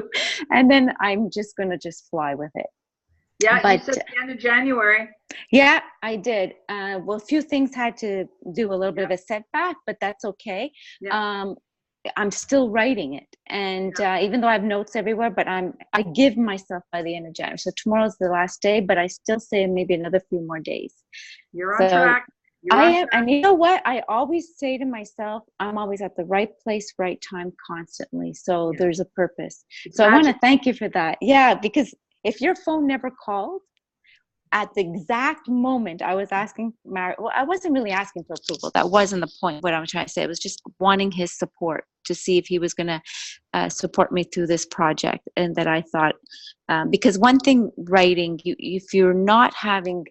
and then I'm just going to fly with it. Yeah, But you said the end of January. yeah, I did. Well, a few things had to do a little bit of a setback, but that's okay. Yeah. I'm still writing it, and even though I have notes everywhere, but I give myself by the end of January. So tomorrow's the last day, but I still say maybe another few more days. You're on track. I am, and you know what? I always say to myself, I'm always at the right place, right time, constantly. So there's a purpose. So I want to thank you for that. Yeah, because if your phone never called, at the exact moment I was asking well, I wasn't really asking for approval. That wasn't the point. What I'm trying to say, I was just wanting his support to see if he was going to support me through this project. And that I thought, because one thing writing, if you're not having,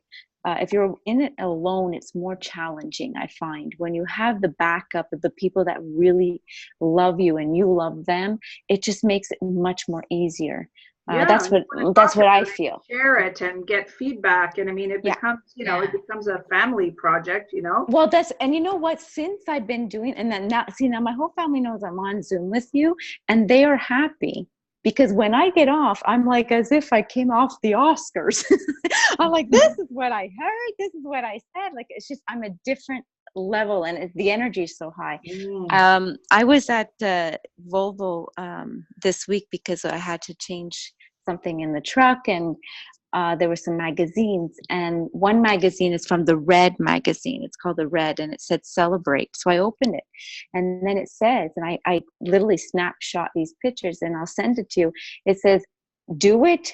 if you're in it alone, it's more challenging, I find. When you have the backup of the people that really love you and you love them, it just makes it much more easier. Yeah, That's and you what wanna that's talk what I about it, feel. share it and get feedback. And I mean, it Yeah. becomes, you know, Yeah. it becomes a family project, you know? Well, and you know what? Since I've been doing, and then now, see, now my whole family knows I'm on Zoom with you, and they are happy because when I get off, I'm like as if I came off the Oscars. I'm like, this is what I heard. This is what I said. Like, it's just, I'm a different level, and the energy is so high. I was at Volvo this week because I had to change something in the truck, and there were some magazines, and one magazine is from the Red magazine. It's called the Red, and it said celebrate. So I opened it, and then it says, and I literally snapshot these pictures and I'll send it to you. It says, do it,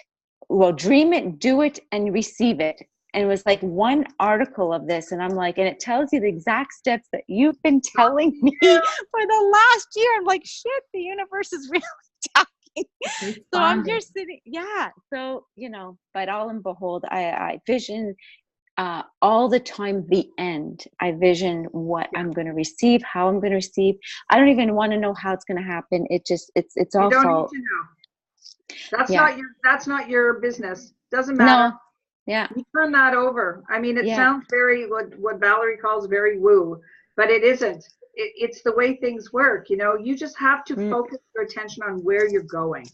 well, dream it, do it, and receive it. And it was like one article of this, and I'm like, and it tells you the exact steps that you've been telling me for the last year. I'm like, shit, the universe is really talking. So I'm just sitting, yeah. So, you know, but all and behold, I vision all the time the end. I vision what I'm going to receive, how I'm going to receive. I don't even want to know how it's going to happen. It's You all don't fault. need to know. That's not your business. Doesn't No. matter. Yeah. You turn that over. I mean, it Yeah. sounds very what Valerie calls very woo, but it isn't. It's the way things work. You know, you just have to focus your attention on where you're going.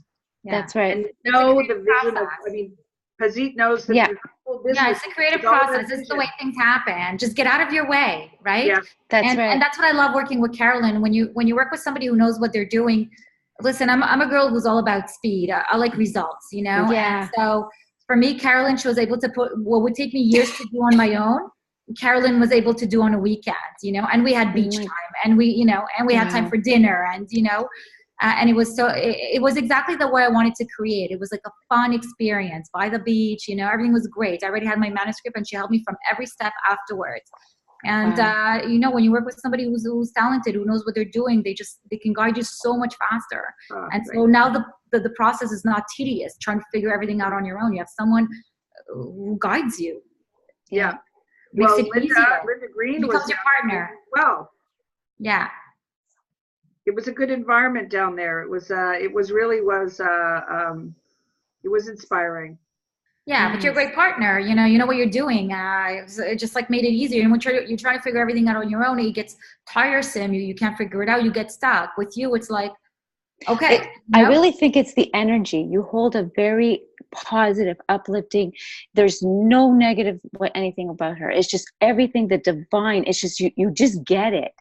Yeah. That's right. And know the vision of, I mean, Pazit knows that Yeah. there's a whole business. Yeah, it's a creative all about process. This is the vision. way things happen. Just get out of your way, right? Yeah. That's right. And that's what I love working with Carolyn. When you work with somebody who knows what they're doing, listen, I'm a girl who's all about speed. I like results, you know? Yeah. And so for me, Carolyn, she was able to put what would take me years to do on my own. Carolyn was able to do on a weekend, you know, and we had beach time, and we, you know, and we had time for dinner, and, you know, and it was so, it was exactly the way I wanted to create. It was like a fun experience by the beach, you know, everything was great. I already had my manuscript, and she helped me from every step afterwards. And, you know, when you work with somebody who's talented, who knows what they're doing, they can guide you so much faster. And so now the process is not tedious, trying to figure everything out on your own. You have someone who guides you. Yeah. Makes Well, it easier. Linda Green becomes your partner. Well, yeah. It was a good environment down there. It was inspiring. Yeah, but you're a great partner. You know what you're doing. It just like made it easier. And when you're trying to figure everything out on your own, it gets tiresome. You can't figure it out. You get stuck. With you, it's like, okay. I really think it's the energy. You hold a very positive, uplifting. There's no negative anything about her. It's just everything, the divine. It's just you just get it,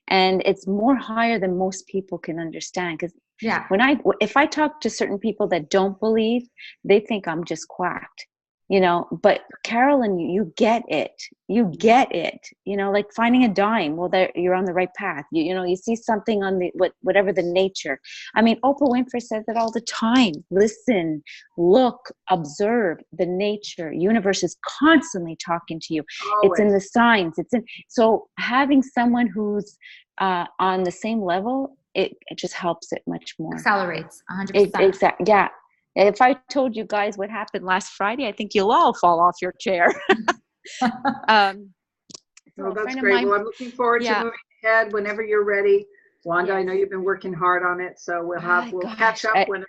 and it's more higher than most people can understand. Because if I talk to certain people that don't believe, they think I'm just quacked. You know, but Carolyn, you get it. You get it. You know, like finding a dime. Well, you're on the right path. You know, you see something on whatever the nature. I mean, Oprah Winfrey says it all the time. Listen, look, observe the nature. Universe is constantly talking to you. Always. It's in the signs. So having someone who's on the same level, it just helps it much more. Accelerates 100%. Exactly. Yeah. If I told you guys what happened last Friday, I think you'll all fall off your chair. Well, that's great. Well, I'm looking forward to moving ahead whenever you're ready. Wanda, I know you've been working hard on it, so we'll catch up when it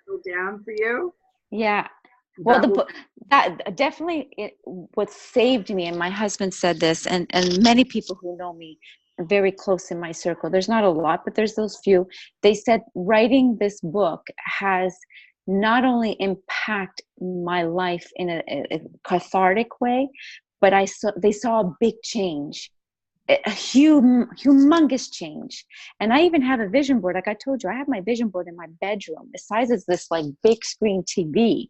go down for you. Yeah. Well, that definitely what saved me, and my husband said this, and many people who know me are very close in my circle. There's not a lot, but there's those few. They said writing this book has not only impact my life in a cathartic way, but they saw a big change, a humongous change. And I even have a vision board. Like I told you, I have my vision board in my bedroom. The size is this like big screen TV.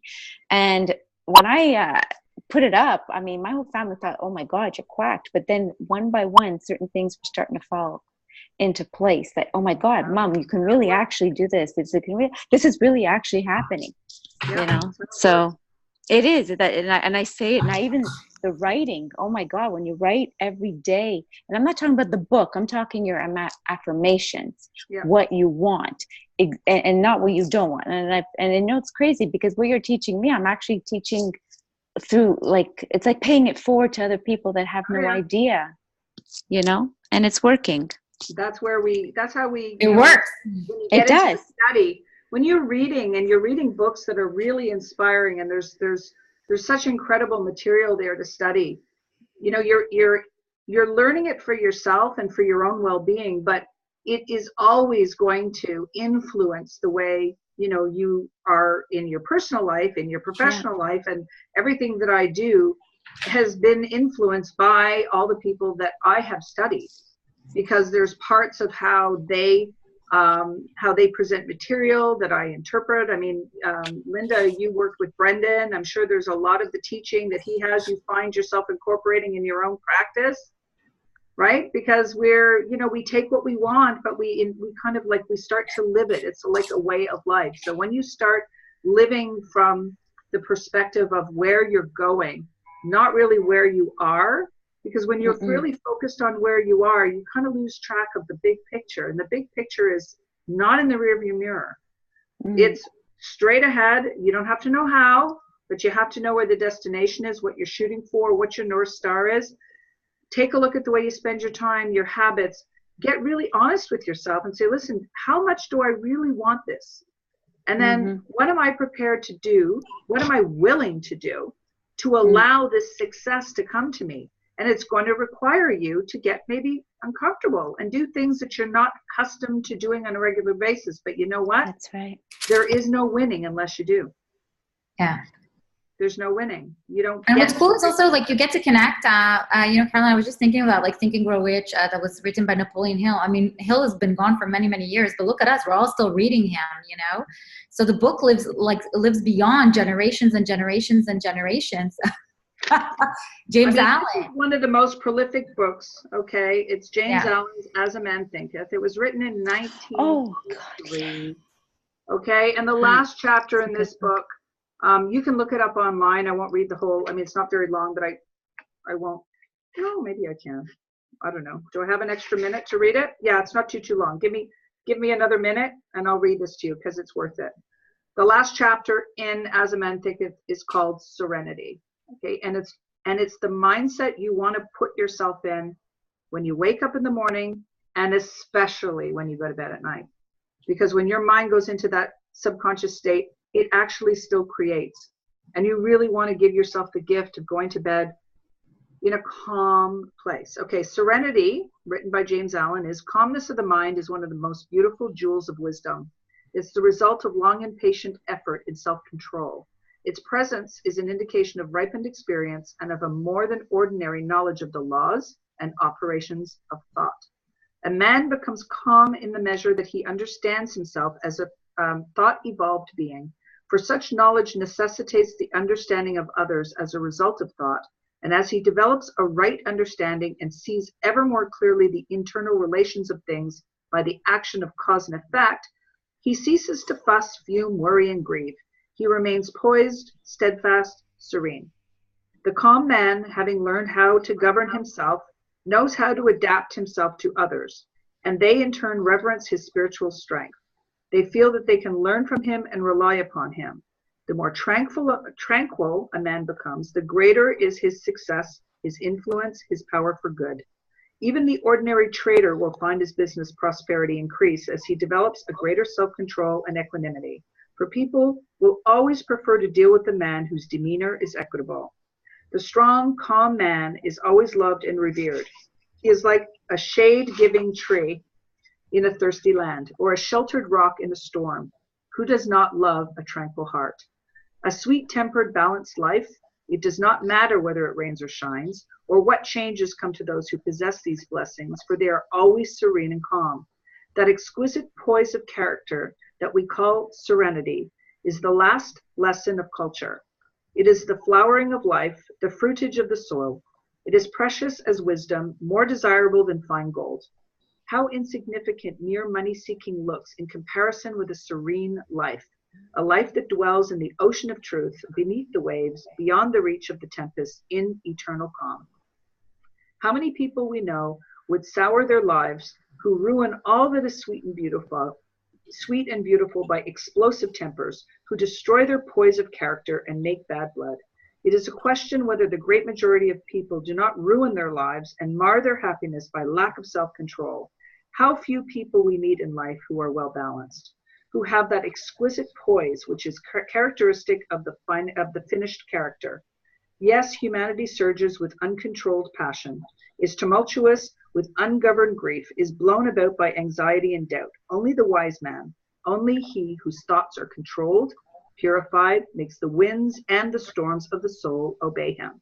And when I put it up, I mean, my whole family thought, oh my God, you're quacked. But then one by one, certain things were starting to fall into place that, oh my God, Mom, you can really actually do this. This is really actually happening, you know? So it is that, and I say it, and I even, the writing, oh my God, when you write every day, and I'm not talking about the book, I'm talking your affirmations, what you want, and not what you don't want. And I know it's crazy because what you're teaching me, I'm actually teaching through, like, it's like paying it forward to other people that have no idea, you know, and it's working. That's how we it works. When you get into the study, when you're reading and you're reading books that are really inspiring, and there's such incredible material there to study, you know, you're learning it for yourself and for your own well-being, but it is always going to influence the way, you know, you are in your personal life, in your professional life, and everything that I do has been influenced by all the people that I have studied, because there's parts of how they present material that I interpret. I mean, Linda, you worked with Brendan. I'm sure there's a lot of the teaching that he has, you find yourself incorporating in your own practice, right? Because we're, you know, we take what we want, but we kind of like, we start to live it. It's like a way of life. So when you start living from the perspective of where you're going, not really where you are, because when you're really focused on where you are, you kind of lose track of the big picture. And the big picture is not in the rearview mirror. It's straight ahead. You don't have to know how, but you have to know where the destination is, what you're shooting for, what your North Star is. Take a look at the way you spend your time, your habits. Get really honest with yourself and say, listen, how much do I really want this? And then what am I prepared to do? What am I willing to do to allow this success to come to me? And it's going to require you to get maybe uncomfortable and do things that you're not accustomed to doing on a regular basis. But you know what? That's right. There is no winning unless you do. Yeah. There's no winning. You don't. And what's cool is also like you get to connect. You know, Carolyn, I was just thinking about like Think and Grow Rich that was written by Napoleon Hill. I mean, Hill has been gone for many, many years, but look at us. We're all still reading him, you know? So the book lives beyond generations and generations and generations. James Allen. This is one of the most prolific books. Okay, it's James Allen's As a Man Thinketh. It was written in 1903. Okay, and the last chapter in this book, you can look it up online. I won't read the whole. I mean, it's not very long, but I won't. No, maybe I can. I don't know. Do I have an extra minute to read it? Yeah, it's not too long. Give me another minute, and I'll read this to you because it's worth it. The last chapter in As a Man Thinketh is called Serenity. Okay, and it's the mindset you want to put yourself in when you wake up in the morning, and especially when you go to bed at night. Because when your mind goes into that subconscious state, it actually still creates. And you really want to give yourself the gift of going to bed in a calm place. Okay, Serenity, written by James Allen, is calmness of the mind is one of the most beautiful jewels of wisdom. It's the result of long and patient effort in self-control. Its presence is an indication of ripened experience and of a more than ordinary knowledge of the laws and operations of thought. A man becomes calm in the measure that he understands himself as a thought-evolved being, for such knowledge necessitates the understanding of others as a result of thought, and as he develops a right understanding and sees ever more clearly the internal relations of things by the action of cause and effect, he ceases to fuss, fume, worry, and grieve. He remains poised, steadfast, serene. The calm man, having learned how to govern himself, knows how to adapt himself to others, and they in turn reverence his spiritual strength. They feel that they can learn from him and rely upon him. The more tranquil a man becomes, the greater is his success, his influence, his power for good. Even the ordinary trader will find his business prosperity increase as he develops a greater self-control and equanimity. For people will always prefer to deal with the man whose demeanor is equitable. The strong, calm man is always loved and revered. He is like a shade-giving tree in a thirsty land, or a sheltered rock in a storm. Who does not love a tranquil heart? A sweet-tempered, balanced life, it does not matter whether it rains or shines, or what changes come to those who possess these blessings, for they are always serene and calm. That exquisite poise of character that we call serenity is the last lesson of culture. It is the flowering of life, the fruitage of the soil. It is precious as wisdom, more desirable than fine gold. How insignificant mere money-seeking looks in comparison with a serene life, a life that dwells in the ocean of truth, beneath the waves, beyond the reach of the tempest, in eternal calm. How many people we know would sour their lives, who ruin all that is sweet and beautiful by explosive tempers, who destroy their poise of character and make bad blood. It is a question whether the great majority of people do not ruin their lives and mar their happiness by lack of self-control. How few people we meet in life who are well balanced, who have that exquisite poise which is characteristic of the finished character. Yes, humanity surges with uncontrolled passion, is tumultuous with ungoverned grief, is blown about by anxiety and doubt. Only the wise man, only he whose thoughts are controlled, purified, makes the winds and the storms of the soul obey him.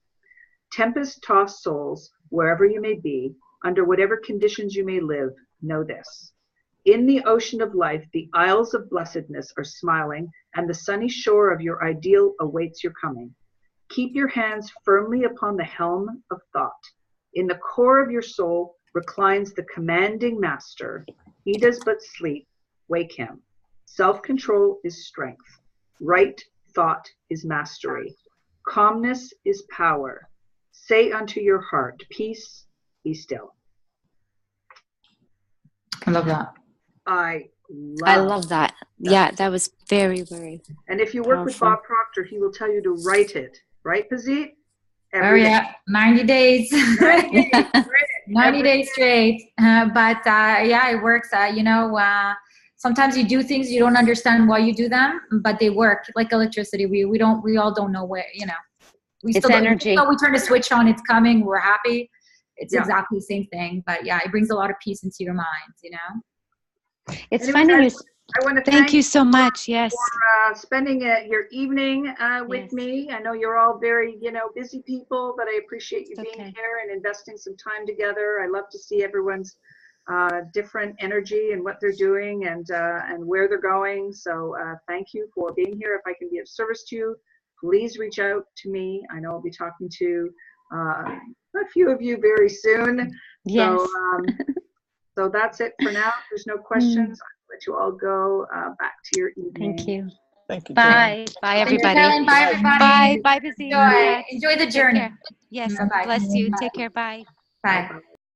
Tempest-tossed souls, wherever you may be, under whatever conditions you may live, know this. In the ocean of life, the isles of blessedness are smiling, and the sunny shore of your ideal awaits your coming. Keep your hands firmly upon the helm of thought. In the core of your soul reclines the commanding master. He does but sleep. Wake him. Self-control is strength. Right thought is mastery. Calmness is power. Say unto your heart, peace, be still. I love that. I love that. Yeah, that was very, very And if you work powerful with Bob Proctor, he will tell you to write it. Right, Pazit? Oh yeah, 90 days. 90 days straight. Yeah, it works. Sometimes you do things you don't understand why you do them, but they work like electricity. We all don't know where, we it's still energy. we turn a switch on, it's coming, we're happy. It's Yeah. exactly the same thing. But yeah, it brings a lot of peace into your mind, It's Anyway, funny. I want to Thank you so much. Yes. for spending your evening with Yes. me. I know you're all very, busy people, but I appreciate you It's being okay. here and investing some time together. I love to see everyone's different energy and what they're doing and where they're going. So thank you for being here. If I can be of service to you, please reach out to me. I know I'll be talking to a few of you very soon. Yes. So that's it for now. If there's no questions, I'll let you all go back to your evening. Thank you. Thank you. Bye. Bye, Thank you, everybody. Carolyn. Bye, everybody. Bye. Bye, Busy. Enjoy the Take journey. care. Yes. Bye-bye. Bless you. Take care. Bye. Bye. Bye.